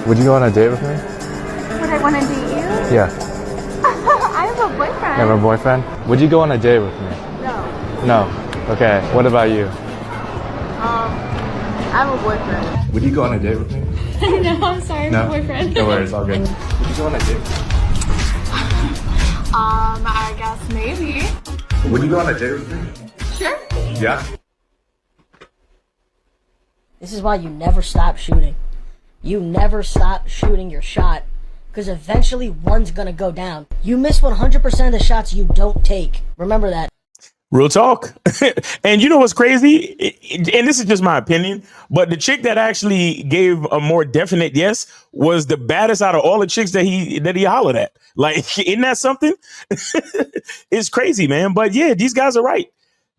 Would you go on a date with me? Would I want to date you? Yeah. I have a boyfriend. You have a boyfriend? Would you go on a date with me? No. No. Okay. What about you? I have a boyfriend. Would you go on a date with me? No, I'm sorry, No. my boyfriend. No worries. All good. Would you go on a date with me? I guess maybe. Would you go on a date with me? Sure. Yeah. This is why you never stop shooting. You never stop shooting your shot, because eventually one's gonna go down. You miss 100% of the shots you don't take. Remember that. Real talk. And you know what's crazy? And this is just my opinion, but the chick that actually gave a more definite yes was the baddest out of all the chicks that he hollered at. Like, isn't that something? It's crazy, man. But yeah, these guys are right.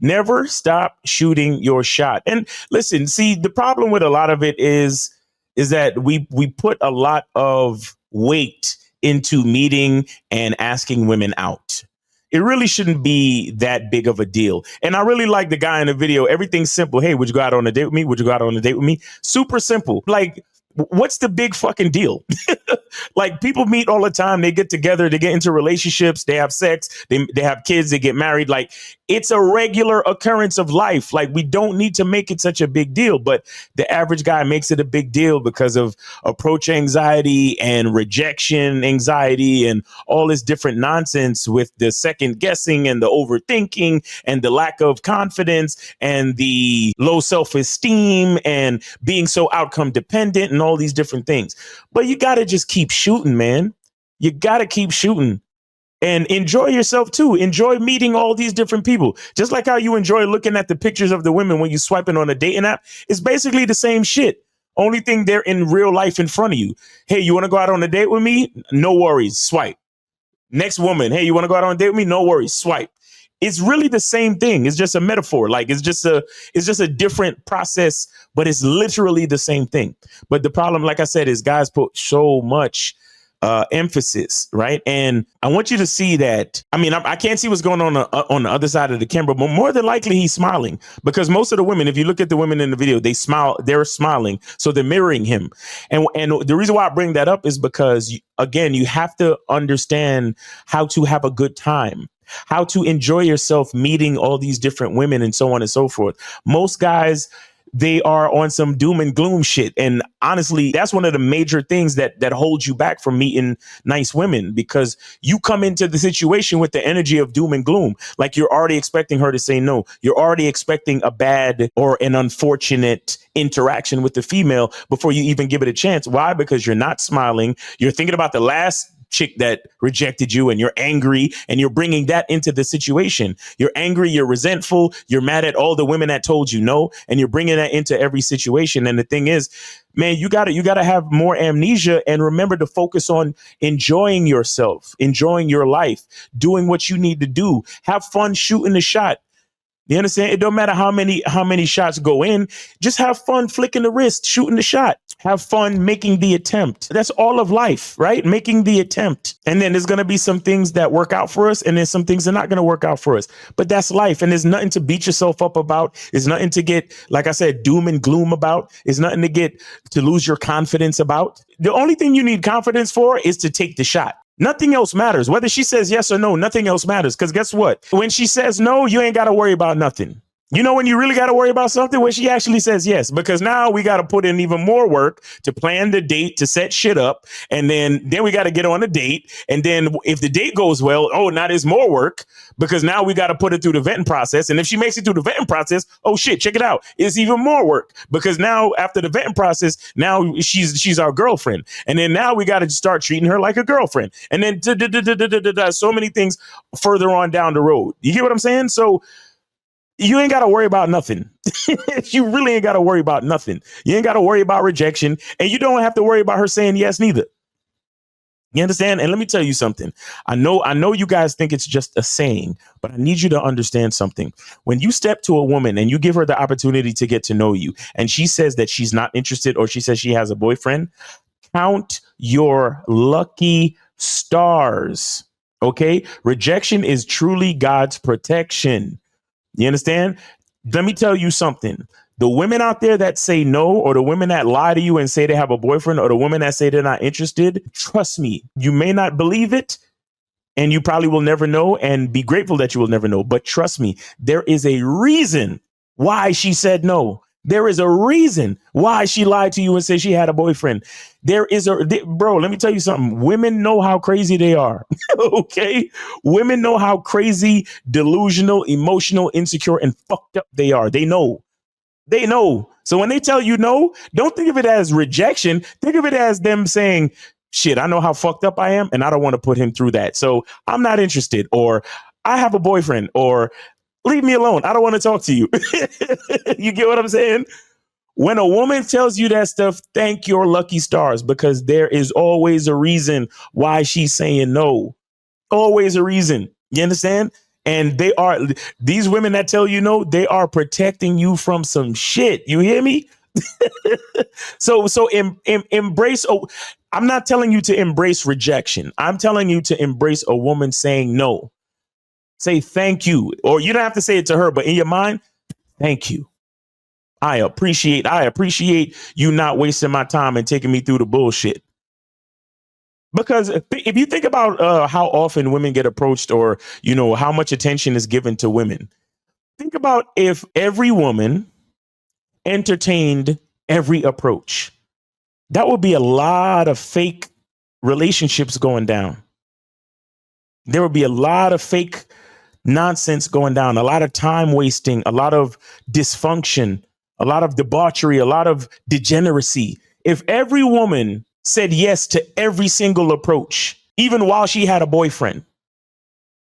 Never stop shooting your shot. And listen, see, the problem with a lot of it is that we put a lot of weight into meeting and asking women out. It really shouldn't be that big of a deal. And I really like the guy in the video. Everything's simple. Hey, would you go out on a date with me? Would you go out on a date with me? Super simple. Like, what's the big fucking deal? Like, people meet all the time. They get together. They get into relationships. They have sex. They have kids. They get married. Like, it's a regular occurrence of life. Like, we don't need to make it such a big deal. But the average guy makes it a big deal because of approach anxiety and rejection anxiety and all this different nonsense with the second guessing and the overthinking and the lack of confidence and the low self-esteem and being so outcome dependent and all these different things. But you got to just keep shooting, man. You got to keep shooting. And enjoy yourself, too. Enjoy meeting all these different people. Just like how you enjoy looking at the pictures of the women when you're swiping on a dating app. It's basically the same shit. Only thing they're in real life in front of you. Hey, you want to go out on a date with me? No worries. Swipe. Next woman. Hey, you want to go out on a date with me? No worries. Swipe. It's really the same thing. It's just a metaphor. Like, it's just a different process, but it's literally the same thing. But the problem, like I said, is guys put so much emphasis, right? And I want you to see that. I mean, I can't see what's going on the other side of the camera, but more than likely he's smiling, because most of the women, if you look at the women in the video, they smile, they're smiling. So they're mirroring him. And the reason why I bring that up is because, again, you have to understand how to have a good time, how to enjoy yourself meeting all these different women and so on and so forth. Most guys, they are on some doom and gloom shit. And honestly, that's one of the major things that holds you back from meeting nice women, because you come into the situation with the energy of doom and gloom. Like, you're already expecting her to say no. You're already expecting a bad or an unfortunate interaction with the female before you even give it a chance. Why? Because you're not smiling. You're thinking about the last chick that rejected you, and you're angry, and you're bringing that into the situation. You're angry, you're resentful, you're mad at all the women that told you no, and you're bringing that into every situation. And the thing is, man, you gotta have more amnesia and remember to focus on enjoying yourself, enjoying your life, doing what you need to do. Have fun shooting the shot. You understand? It don't matter how many shots go in. Just have fun flicking the wrist, shooting the shot. Have fun making the attempt. That's all of life, right? Making the attempt. And then there's going to be some things that work out for us, and then some things that are not going to work out for us. But that's life. And there's nothing to beat yourself up about. There's nothing to get, like I said, doom and gloom about. There's nothing to lose your confidence about. The only thing you need confidence for is to take the shot. Nothing else matters. Whether she says yes or no, nothing else matters. Because guess what? When she says no, you ain't got to worry about nothing. You know when you really got to worry about something? When she actually says yes, because now we got to put in even more work to plan the date, to set shit up. And then we got to get on a date. And then if the date goes well, oh, now there's more work, because now we got to put it through the vetting process. And if she makes it through the vetting process, oh shit, check it out. It's even more work, because now after the vetting process, now she's our girlfriend. And then now we got to start treating her like a girlfriend. And then so many things further on down the road. You get what I'm saying? So you ain't got to worry about nothing. You really ain't got to worry about nothing. You ain't got to worry about rejection, and you don't have to worry about her saying yes neither. You understand? And let me tell you something. I know you guys think it's just a saying, but I need you to understand something. When you step to a woman and you give her the opportunity to get to know you, and she says that she's not interested, or she says she has a boyfriend, count your lucky stars. Okay? Rejection is truly God's protection. You understand? Let me tell you something. The women out there that say no, or the women that lie to you and say they have a boyfriend, or the women that say they're not interested, trust me, you may not believe it, and you probably will never know, and be grateful that you will never know. But trust me, there is a reason why she said no. There is a reason why she lied to you and said she had a boyfriend. Bro, let me tell you something. Women know how crazy they are. Okay. Women know how crazy, delusional, emotional, insecure, and fucked up they are. They know. They know. So when they tell you no, don't think of it as rejection. Think of it as them saying, shit, I know how fucked up I am, and I don't want to put him through that. So I'm not interested, or I have a boyfriend, or leave me alone. I don't want to talk to you. You get what I'm saying? When a woman tells you that stuff, thank your lucky stars, because there is always a reason why she's saying no. Always a reason. You understand? And these women that tell you no, they are protecting you from some shit. You hear me? So embrace. I'm not telling you to embrace rejection. I'm telling you to embrace a woman saying no. Say thank you. Or you don't have to say it to her, but in your mind, thank you. I appreciate you not wasting my time and taking me through the bullshit. Because if you think about how often women get approached, or, how much attention is given to women, think about if every woman entertained every approach. That would be a lot of fake relationships going down. There would be a lot of fake nonsense going down, a lot of time wasting, a lot of dysfunction, a lot of debauchery, a lot of degeneracy. If every woman said yes to every single approach, even while she had a boyfriend,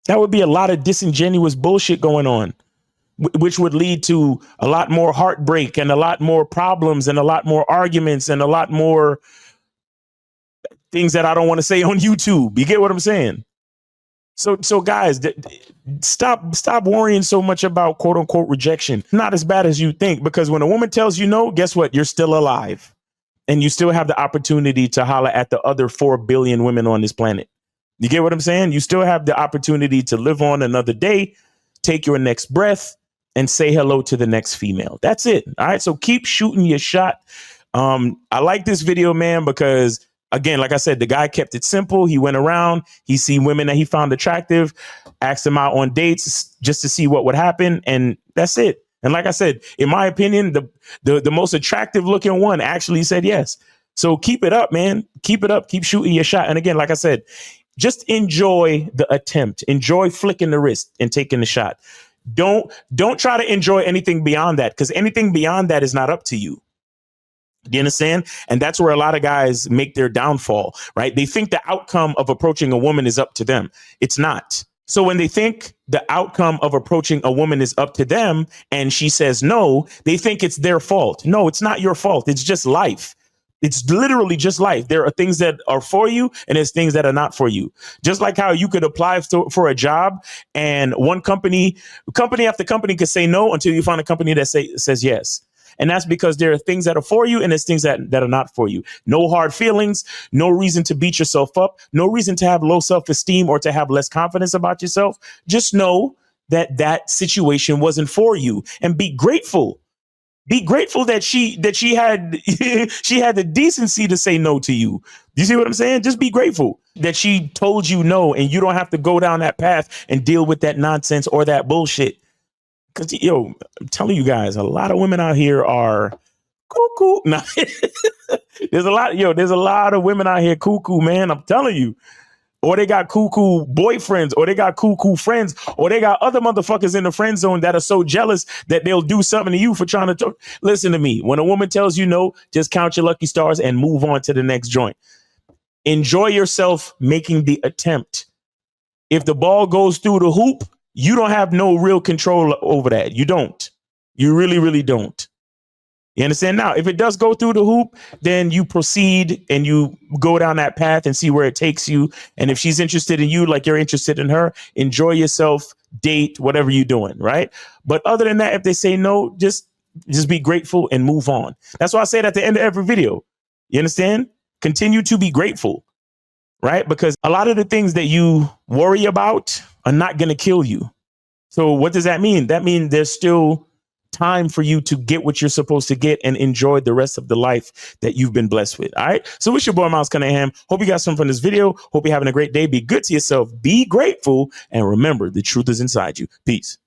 that would be a lot of disingenuous bullshit going on, which would lead to a lot more heartbreak and a lot more problems and a lot more arguments and a lot more things that I don't want to say on YouTube. You get what I'm saying? So guys, stop worrying so much about quote unquote rejection. Not as bad as you think, because when a woman tells you no, guess what? You're still alive, and you still have the opportunity to holler at the other 4 billion women on this planet. You get what I'm saying? You still have the opportunity to live on another day, take your next breath, and say hello to the next female. That's it. All right. So keep shooting your shot. I like this video, man, because again, like I said, the guy kept it simple. He went around, he seen women that he found attractive, asked them out on dates just to see what would happen. And that's it. And like I said, in my opinion, the most attractive looking one actually said yes. So keep it up, man. Keep it up. Keep shooting your shot. And again, like I said, just enjoy the attempt. Enjoy flicking the wrist and taking the shot. Don't try to enjoy anything beyond that, because anything beyond that is not up to you. Do you understand? And that's where a lot of guys make their downfall, right? They think the outcome of approaching a woman is up to them. It's not. So when they think the outcome of approaching a woman is up to them and she says no, they think it's their fault. No, it's not your fault. It's just life. It's literally just life. There are things that are for you and there's things that are not for you. Just like how you could apply for a job and one company after company could say no until you find a company that says yes. And that's because there are things that are for you and there's things that are not for you. No hard feelings, no reason to beat yourself up, no reason to have low self-esteem or to have less confidence about yourself. Just know that situation wasn't for you, and be grateful. Be grateful that she had she had the decency to say no to you. You see what I'm saying? Just be grateful that she told you no, and you don't have to go down that path and deal with that nonsense or that bullshit. Because, I'm telling you guys, a lot of women out here are cuckoo. Nah, there's a lot of women out here cuckoo, man. I'm telling you. Or they got cuckoo boyfriends, or they got cuckoo friends, or they got other motherfuckers in the friend zone that are so jealous that they'll do something to you for trying to talk. Listen to me. When a woman tells you no, just count your lucky stars and move on to the next joint. Enjoy yourself making the attempt. If the ball goes through the hoop, you don't have no real control over that. You don't. You really, really don't. You understand? Now, if it does go through the hoop, then you proceed and you go down that path and see where it takes you. And if she's interested in you like you're interested in her, enjoy yourself, date, whatever you're doing, right? But other than that, if they say no, just be grateful and move on. That's why I say it at the end of every video. You understand? Continue to be grateful, right? Because a lot of the things that you worry about are not going to kill you. So what does that mean? That means there's still time for you to get what you're supposed to get and enjoy the rest of the life that you've been blessed with. All right. So it's your boy, Miles Cunningham. Hope you got something from this video. Hope you're having a great day. Be good to yourself. Be grateful. And remember, the truth is inside you. Peace.